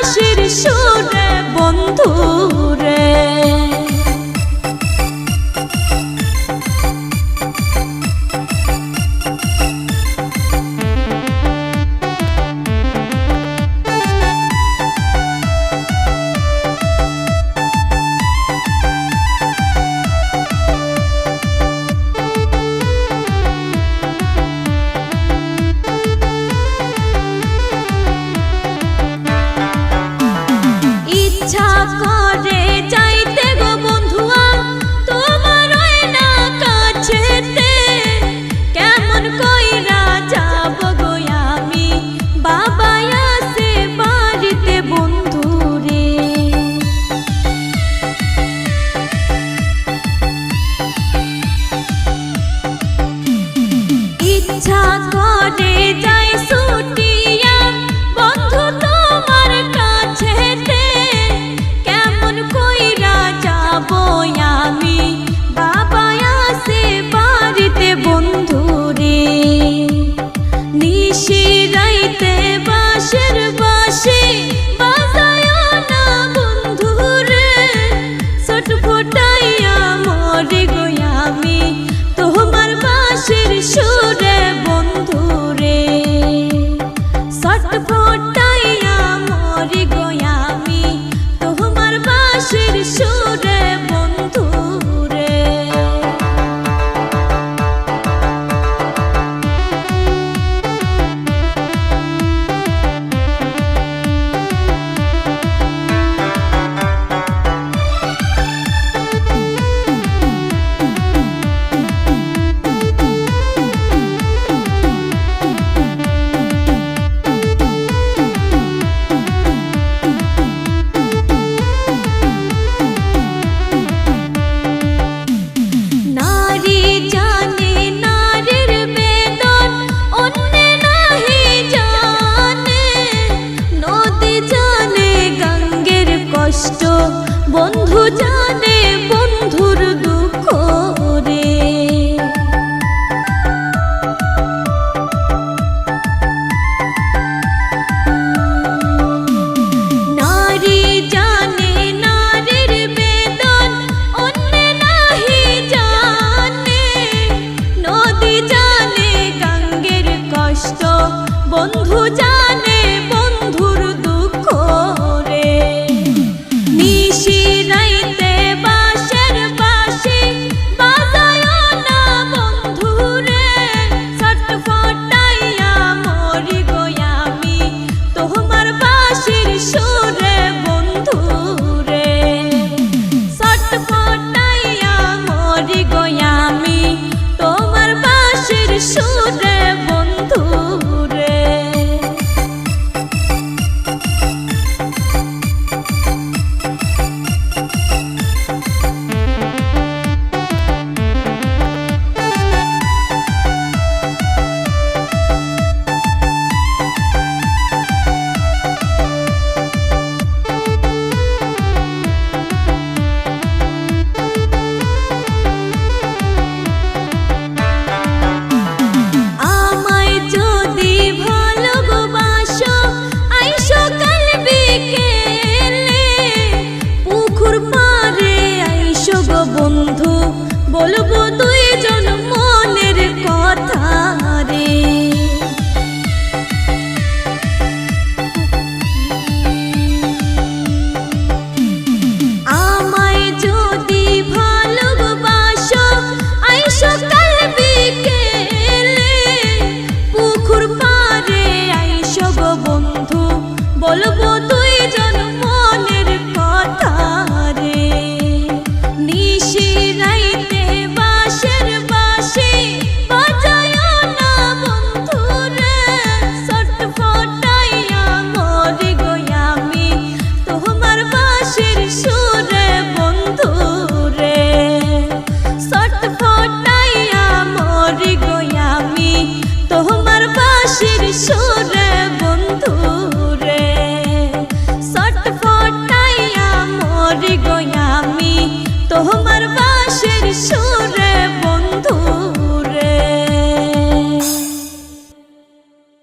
বাঁশির সুরে বন্ধু রে। ইচ্ছা করে যাইতে গো বন্ধুয়া তোমার না কাছেতে, কেমন কইরা যাব গো আমি বাবা আছে বাড়িতে বন্ধু রে। ইচ্ছা করে যাই ছুটিয়া বন্ধু তোমার কাছেতে, কেমন কইরা যাব আমি বাবা আছে বাড়িতে বন্ধু রে। নিশি রাইতে বাঁশের বাঁশি বাজায় না বন্ধু রে, ছটফটাইয়া মরে গো আমি তোমার বাঁশির সুরে বন্ধু রে। ছটফটাইয়া মরে গো আমি তোমার বাঁশির সুরে বন্ধু রে। নারী জানে নারীর বেদন অন্যে নাহি জানে, নদী জানে গঙ্গের কষ্ট বন্ধু জানে বন্ধুর দুঃখ রে। নারী জানে নারীর বেদন অন্যে নাহি জানে, নদী জানে গঙ্গের কষ্ট বন্ধু জানে বন্ধুর দুঃখ রে। নিশি রাইতে বাঁশের বাঁশি বাজায় না বন্ধু রে, ছটফটাইয়া মরি গো আমি তোমার বাঁশির সুরে বন্ধু রে। ছটফটাইয়া মরি গো আমি তোমার বাঁশির সুরে বন্ধু রে। আমায় যদি ভালোবাসো আইসো কাল বিকেলে, পুকুর পাড়ে আইসো গো বন্ধু বলবো দুইজন মনের কথা রে। আমায় যদি ভালোবাসো আইসো কাল বিকেলে, পুকুর পাড়ে আইসো গো বন্ধু বলবো